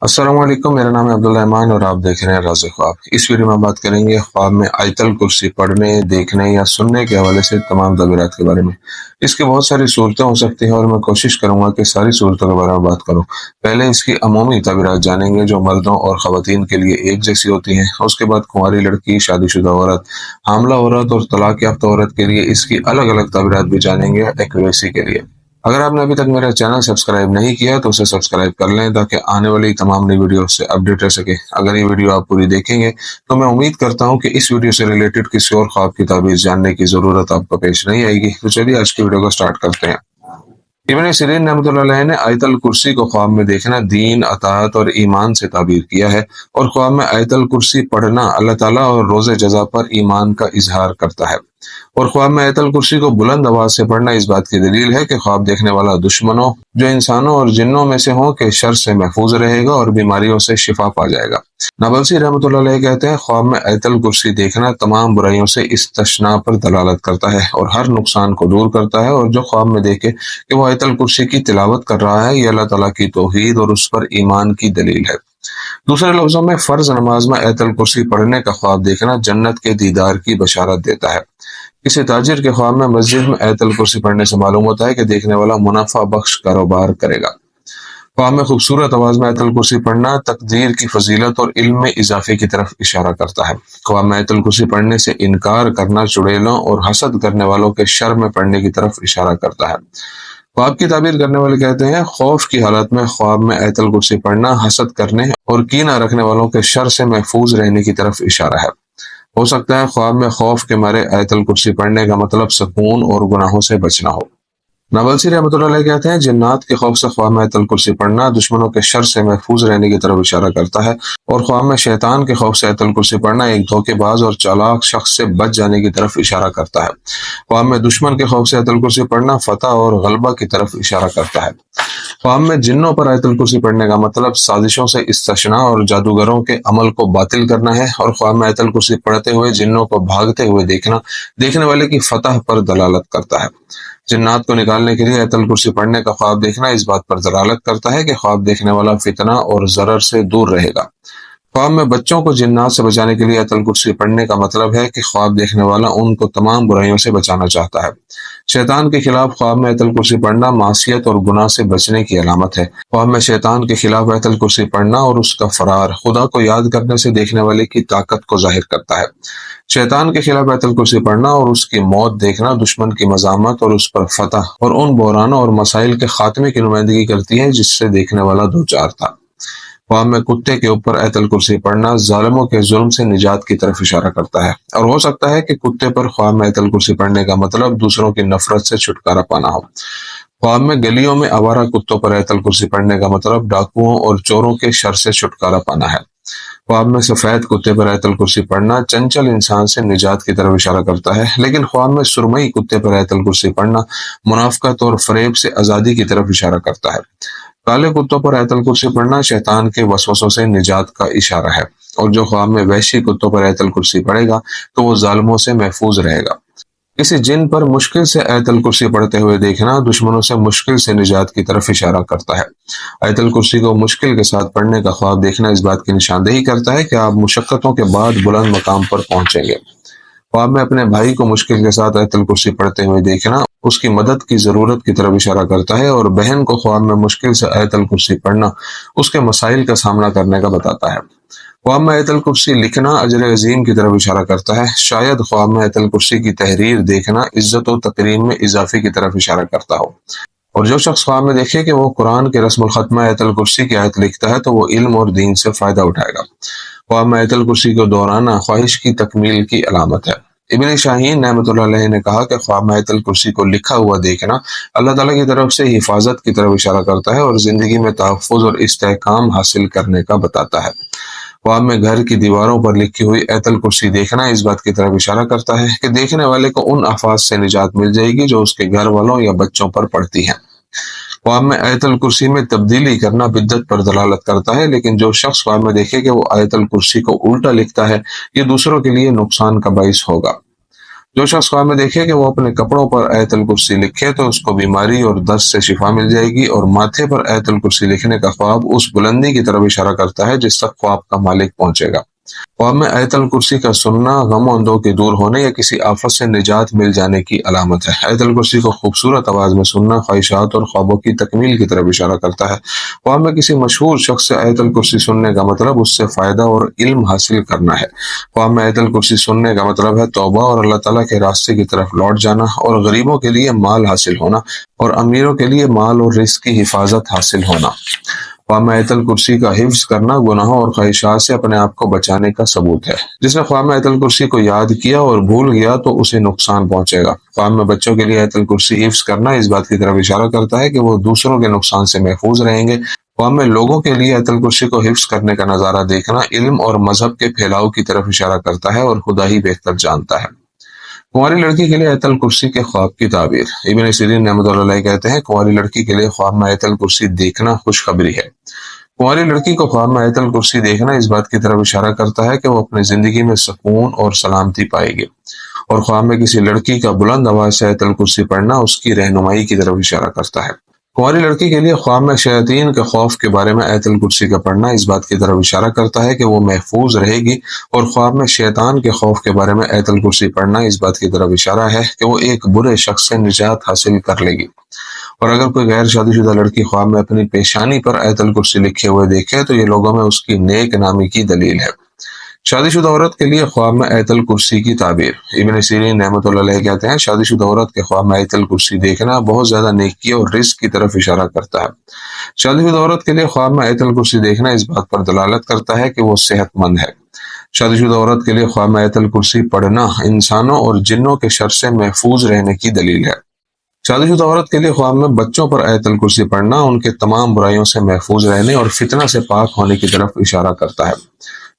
अस्सलाम वालेकुम। मेरा नाम है अब्दुल रहमान और आप देख रहे हैं राज़ ख्वाब। इस वीडियो में हम बात करेंगे ख्वाब में आयतल कुर्सी पढ़ने, देखने या सुनने के हवाले से तमाम तबीरात के बारे में। इसकी बहुत सारी सूरतें हो सकती हैं और मैं कोशिश करूंगा कि सारी सूरतों के बारे में बात करूं। पहले इसकी अमूमी तबीरात जानेंगे जो मर्दों और ख़वातीन के लिए एक जैसी होती हैं। उसके बाद कुंवारी लड़की, शादीशुदा औरत, हामला औरत और तलाक याफ्ता औरत के लिए इसकी अलग अलग तबीरात भी जानेंगे एक्यूरेसी के लिए। अगर आपने अभी तक मेरा चैनल सब्सक्राइब नहीं किया तो उसे सब्सक्राइब कर लें ताकि आने वाली तमाम नई वीडियो से अपडेट रह सके। अगर ये वीडियो आप पूरी देखेंगे तो मैं उम्मीद करता हूं कि इस वीडियो से रिलेटेड किसी और ख्वाब की ताबीर जानने की जरूरत आपको पेश नहीं आएगी। तो चलिए आज की वीडियो को स्टार्ट करते हैं। इब्न सिरीन रहमतुल्लाह अलैह ने आयतल कुर्सी को ख्वाब में देखना दीन, अताअत और ईमान से ताबीर किया है और ख्वाब में आयतल कुर्सी पढ़ना अल्लाह ताला और रोज़े जज़ा पर ईमान का इजहार करता है। और ख्वाब में आयतल कुर्सी को बुलंद आवाज से पढ़ना इस बात की दलील है कि ख्वाब देखने वाला दुश्मनों, जो इंसानों और जिन्नों में से हो, के शर से महफूज रहेगा और बीमारियों से शिफा पा जाएगा। नाबलसी रहमतुल्लाह अलैह कहते हैं, ख्वाब में आयतल कुर्सी देखना तमाम बुराइयों से इस्तिश्ना पर दलालत करता है और हर नुकसान को दूर करता है। और जो ख्वाब में देखे कि वो आयतल कुर्सी की तिलावत कर रहा है, ये अल्लाह ताला की तौहीद और उस पर ईमान की दलील है। दूसरे लफ्जों में फर्ज नमाज में आयतल कुर्सी पढ़ने का ख्वाब देखना जन्नत के दीदार की बशारत देता है। किसी ताजिर के ख्वाब में मस्जिद में आयतल कुर्सी पढ़ने से मालूम होता है कि देखने वाला मुनाफा बख्श कारोबार करेगा। ख्वाब में खूबसूरत आवाज में आयतल कुर्सी पढ़ना तकदीर की फजीलत और इल्म में इजाफे की तरफ इशारा करता है। ख्वाब में आयतल कुर्सी पढ़ने से इनकार करना चुड़ैलों और हसद करने वालों के शर में पढ़ने की तरफ इशारा करता है। ख्वाब की ताबीर करने वाले कहते हैं, खौफ की हालत में ख्वाब में आयतल कुर्सी पढ़ना हसद करने और कीना रखने वालों के शर से महफूज रहने की तरफ इशारा है। हो सकता है ख्वाब में खौफ के मारे आयतल कुर्सी पढ़ने का मतलब सुकून और गुनाहों से बचना हो। नावलसी रहमतुल्लाह अलैह कहते हैं, जिन्नात के खौफ से ख्वाब में आयतल कुर्सी पढ़ना दुश्मनों के शर से महफूज रहने की तरफ इशारा करता है और ख्वाब में शैतान के खौफ से आयतल कुर्सी पढ़ना एक धोखेबाज और चालाक शख्स से बच जाने की तरफ इशारा करता है। ख्वाब में दुश्मन के खौफ से आयतल कुर्सी पढ़ना फतह और गलबा की तरफ इशारा करता है। ख्वाब में जिन्नों पर आयतल कुर्सी पढ़ने का मतलब साजिशों से इस्तिश्ना और जादूगरों के अमल को बातिल करना है। और ख्वाब में आयतल कुर्सी पढ़ते हुए जिन्नों को भागते हुए देखना देखने वाले की फतह पर दलालत करता है। जिन्नात को निकालने के लिए आयतल कुर्सी पढ़ने का ख्वाब देखना इस बात पर दलालत करता है कि ख्वाब देखने वाला फितना और जरर से दूर रहेगा। ख्वाब में बच्चों को जिन्नात से बचाने के लिए आयतल कुर्सी पढ़ने का मतलब है कि ख्वाब देखने वाला उनको तमाम बुराइयों से बचाना चाहता है। शैतान के खिलाफ ख्वाब में आयतल कुर्सी पढ़ना मासियत और गुनाह से बचने की अलामत है। ख्वाब में शैतान के खिलाफ आयतल कुर्सी पढ़ना और उसका फरार खुदा को याद करने से देखने वाले की ताकत को जाहिर करता है। शैतान के खिलाफ आयतल कुर्सी पढ़ना और उसकी मौत देखना दुश्मन की मजामत और उस पर फतह और उन बहरानों और मसाइल के खात्मे की नुमाइंदगी करती है जिससे देखने वाला दो चार था। ख्वाब में कुत्ते के ऊपर आयतल कुर्सी पढ़ना जालिमों के जुल्म से निजात की तरफ इशारा करता है। और हो सकता है कि कुत्ते पर ख्वाब में आयतल कुर्सी पढ़ने का मतलब दूसरों की नफरत से छुटकारा पाना हो। ख्वाब में गलियों में आवारा कुत्तों पर आयतल कुर्सी पढ़ने का मतलब डाकुओं और चोरों के शर से छुटकारा पाना है। ख्वाब में सफेद कुत्ते पर आयतल कुर्सी पढ़ना चंचल इंसान से निजात की तरफ इशारा करता है। लेकिन ख्वाब में सुरमई कुत्ते पर आयतल कुर्सी पढ़ना मुनाफकत और फरेब से आजादी की तरफ इशारा करता है। काले कुत्तों पर आयतल कुर्सी पढ़ना शैतान के वसवसों से निजात का इशारा है। और जो ख्वाब में वहशी कुत्तों पर आयतल कुर्सी पढ़ेगा तो वो जालिमों से महफूज रहेगा। किसी जिन पर मुश्किल से आयतल कुर्सी पढ़ते हुए देखना दुश्मनों से मुश्किल से निजात की तरफ इशारा करता है। आयतल कुर्सी को मुश्किल के साथ पढ़ने का ख्वाब देखना इस बात की निशानदेही करता है कि आप मुशक्कतों के बाद बुलंद मकाम पर पहुंचेंगे। ख्वाब में अपने भाई को मुश्किल के साथ आयतल कुर्सी पढ़ते हुए देखना उसकी मदद की जरूरत की तरफ इशारा करता है। और बहन को ख्वाब में मुश्किल से आयतल कुर्सी पढ़ना उसके मसाइल का सामना करने का बताता है। ख्वाब में आयतल कुर्सी लिखना अजर अजीम की तरफ इशारा करता है। शायद ख्वाब में आयतल कुर्सी की तहरीर देखना इज्जत और तकरीम में इजाफे की तरफ इशारा करता हो। और जो शख्स ख्वाब में देखे कि वो कुरान के रस्मुल खत्म आयतल कुर्सी की आयत लिखता है तो वो इल्म और दीन से फायदा उठाएगा। ख्वाब में आयतल कुर्सी को दोहराना ख्वाहिश की तकमील की अलामत है। इब्न शाहीन रहमतुल्लाह अलैह ने कहा कि ख्वाब में आयतल कुर्सी को लिखा हुआ देखना अल्लाह ताला की तरफ से हिफाजत की तरफ इशारा करता है और जिंदगी में तहफ़्फ़ुज़ और इस्तेहकाम हासिल करने का बताता है। ख्वाब में घर की दीवारों पर लिखी हुई आयतल कुर्सी देखना इस बात की तरफ इशारा करता है कि देखने वाले को उन आफात से निजात मिल जाएगी जो उसके घर वालों या बच्चों पर पड़ती हैं। ख्वाब में आयतल कुर्सी में तब्दीली करना बिद्दत पर दलालत करता है। लेकिन जो शख्स ख्वाब में देखे कि वो आयतल कुर्सी को उल्टा लिखता है, ये दूसरों के लिए नुकसान का बाइस होगा। जो शख्स ख्वाब में देखे कि वो अपने कपड़ों पर आयतल कुर्सी लिखे तो उसको बीमारी और दर्द से शिफा मिल जाएगी, और माथे पर आयतल कुर्सी लिखने का ख्वाब उस बुलंदी की तरफ इशारा करता है जिस तक ख्वाब का मालिक पहुंचेगा। ख्वाब में आयतल कुर्सी का सुनना गम और अंधों के दूर होने या किसी आफत से निजात मिल जाने की अलामत है। आयतल कुर्सी को खूबसूरत आवाज में सुनना ख्वाहिशात और ख्वाबों की तकमील की तरफ इशारा करता है। ख्वाब में किसी मशहूर शख्स से आयतल कुर्सी सुनने का मतलब उससे फायदा और इल्म हासिल करना है। ख्वाब में आयतल कुर्सी सुनने का मतलब है तौबा और अल्लाह ताला के रास्ते की तरफ लौट जाना, और गरीबों के लिए माल हासिल होना और अमीरों के लिए माल और रिस्क की हिफाजत हासिल होना। ख्वाब में आयतल कुर्सी का हिफ्ज करना गुनाहों और ख्वाहिशात से अपने आप को बचाने का सबूत है। जिसने ख्वाब में आयतल कुर्सी को याद किया और भूल गया तो उसे नुकसान पहुंचेगा। ख्वाब में बच्चों के लिए आयतल कुर्सी हिफ्ज करना इस बात की तरफ इशारा करता है कि वो दूसरों के नुकसान से महफूज रहेंगे। ख्वाब में लोगों के लिए आयतल कुर्सी को हिफ्ज करने का नजारा देखना इल्म और मजहब के फैलाव की तरफ इशारा करता है, और खुदा ही बेहतर जानता है। कुंवारी लड़की के लिए आयतल कुर्सी के ख्वाब की ताबीर। इब्न सीरीन रहमतुल्लाह अलैह कहते हैं, कुंवारी लड़की के लिए ख्वाब में आयतल कुर्सी देखना खुशखबरी है। कुंवारी लड़की को ख्वाब में आयतल कुर्सी देखना इस बात की तरफ इशारा करता है कि वो अपनी जिंदगी में सुकून और सलामती पाएगी, और ख्वाब में किसी लड़की का बुलंद आवाज से आयतल कुर्सी पढ़ना उसकी रहनुमाई की तरफ इशारा करता है। कुंवारी लड़की के लिए ख्वाब में शयातीन के खौफ के बारे में आयतल कुर्सी का पढ़ना इस बात की तरफ इशारा करता है कि वो महफूज रहेगी, और ख्वाब में शैतान के खौफ के बारे में आयतल कुर्सी पढ़ना इस बात की तरफ इशारा है कि वो एक बुरे शख्स से निजात हासिल कर लेगी। और अगर कोई गैर शादीशुदा लड़की ख्वाब में अपनी पेशानी पर आयतल कुर्सी लिखे हुए देखे तो ये लोगों में उसकी नेक नामी की दलील है। शादीशुदा औरत के लिए ख्वाब में आयतल कुर्सी की ताबीर। इब्न सीरीन रहमतुल्लाह अलैह कहते हैं, शादीशुदा औरत के ख्वाब में आयतल कुर्सी देखना बहुत ज्यादा नेकी और रिस्क की तरफ इशारा करता है। शादीशुदा औरत के लिए ख्वाब में आयतल कुर्सी देखना इस बात पर दलालत करता है कि वो सेहतमंद है। शादीशुदा औरत के लिए ख्वाब में आयतल कुर्सी पढ़ना इंसानों और जिन्नों के शर से महफूज रहने की दलील है। शादीशुदा औरत के लिए ख्वाब में बच्चों पर आयतल कुर्सी पढ़ना उनके तमाम बुराइयों से महफूज रहने और फितना से पाक होने की तरफ इशारा करता है।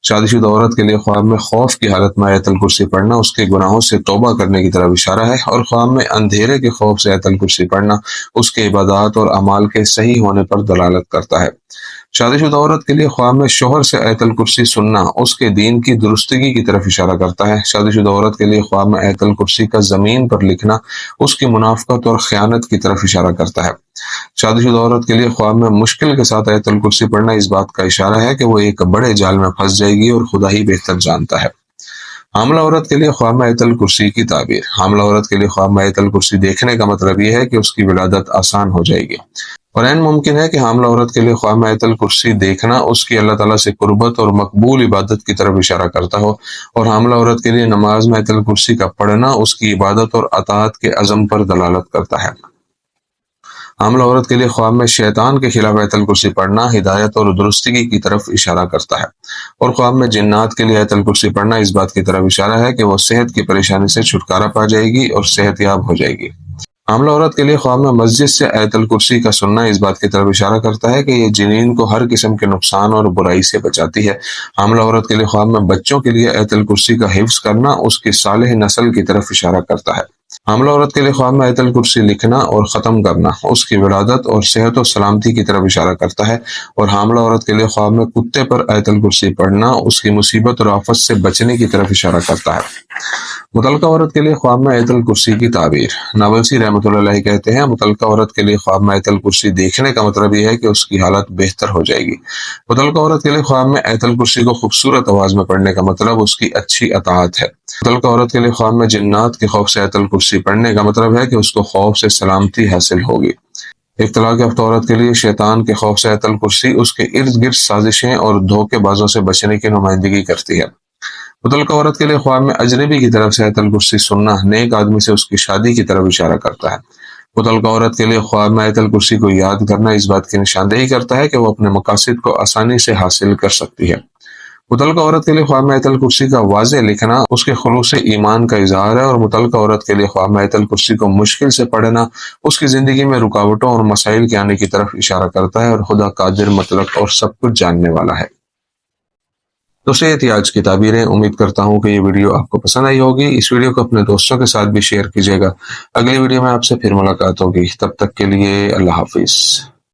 शादीशुदा औरत के लिए ख्वाब में खौफ की हालत में आयतल कुर्सी पढ़ना उसके गुनाहों से तौबा करने की तरफ इशारा है, और ख्वाब में अंधेरे के खौफ से आयतल कुर्सी पढ़ना उसके इबादत और अमाल के सही होने पर दलालत करता है। शादीशुदा औरत के लिए ख्वाब में शोहर से आयतल कुर्सी सुनना उसके दीन की दुरुस्तगी की तरफ इशारा करता है। शादीशुदा औरत के लिए ख्वाब में आयतल कुर्सी का जमीन पर लिखना उसकी मुनाफकत और खयानत की तरफ इशारा करता है। शादीशुदा औरत के लिए ख्वाब में मुश्किल के साथ आयतल कुर्सी पढ़ना इस बात का इशारा है कि वो एक बड़े जाल में फंस जाएगी, और खुदा ही बेहतर जानता है। हामला औरत के लिए ख्वाब में आयतल कुर्सी की ताबीर। हामला औरत के लिए ख्वाब में आयतल कुर्सी देखने का मतलब यह है कि उसकी विलादत आसान हो जाएगी, और ऐन मुमकिन है कि हामला औरत के लिए ख्वाब में आयतल कुर्सी देखना उसकी अल्लाह ताला से कुर्बत और मकबूल इबादत की तरफ इशारा करता हो, और हामला औरत के लिए नमाज में आयतल कुर्सी का पढ़ना उसकी इबादत और अताअत के अज़म पर दलालत करता है। हामला औरत के लिए ख्वाब में शैतान के खिलाफ आयतल कुर्सी पढ़ना हिदायत और दुरुस्तगी की तरफ इशारा करता है, और ख्वाब में जिन्नात के लिए आयतल कुर्सी पढ़ना इस बात की तरफ इशारा है कि वो सेहत की परेशानी से छुटकारा पा जाएगी और सेहतयाब हो जाएगी। हामला औरत के लिए ख्वाब में मस्जिद से आयतल कुर्सी का सुनना इस बात की तरफ इशारा करता है कि ये जिनीन को हर किस्म के नुकसान और बुराई से बचाती है। हामला औरत के लिए ख्वाब में बच्चों के लिए आयतल कुर्सी का हिफ्ज करना उसकी सालेह नस्ल की तरफ इशारा करता है। हामला औरत के लिए ख्वाब में आयतल कुर्सी लिखना और ख़त्म करना उसकी विलादत और सेहत और सलामती की तरफ इशारा करता है, और हामला औरत के लिए ख्वाब में कुत्ते पर आयतल कुर्सी पढ़ना उसकी मुसीबत और आफत से बचने की तरफ इशारा करता है। मुतल्का औरत के लिए ख्वाब में आयतल कुर्सी की ताबीर। नावलसी रहमतुल्लाह अलैह कहते हैं, मुतल्का औरत के लिए ख्वाब में आयतल कुर्सी देखने का मतलब यह है कि उसकी हालत बेहतर हो जाएगी। मुतल्का औरत के लिए ख्वाब में आयतल कुर्सी को खूबसूरत आवाज में पढ़ने का मतलब उसकी अच्छी अताअत है। मुतल्का औरत के लिए ख्वाब में जिन्नात के खौफ से आयतल कुर्सी पढ़ने का मतलब है कि उसको खौफ से सलामती हासिल होगी। एक तलाक याफ्ता औरत के लिए शैतान के खौफ से आयतल कुर्सी उसके इर्द गिर्द साजिशें और धोखेबाजों से बचने की नुमाइंदगी करती है। मुतल्का औरत के लिए ख्वाब में अजनबी की तरफ से आयतल कुर्सी सुनना नेक आदमी से उसकी शादी की तरफ इशारा करता है। मुतल्का औरत के लिए ख्वाब में आयतल कुर्सी को याद करना इस बात की निशानदेही करता है कि वो अपने मकासद को आसानी से हासिल कर सकती है। मुतल्का औरत के लिए ख्वाब में आयतल कुर्सी का वाज़े लिखना उसके खुलूस ईमान का इजहार है, और मुतल्का औरत के लिए ख्वाब में आयतल कुर्सी को मुश्किल से पढ़ना उसकी जिंदगी में रुकावटों और मसाइल के आने की तरफ इशारा करता है, और खुदा कादिर मुतलक और सब कुछ जानने वाला है। दोस्तों, ये थी आज की ताबीरें। उम्मीद करता हूँ कि ये वीडियो आपको पसंद आई होगी। इस वीडियो को अपने दोस्तों के साथ भी शेयर कीजिएगा। अगली वीडियो में आपसे फिर मुलाकात होगी, तब तक के लिए अल्लाह हाफिज।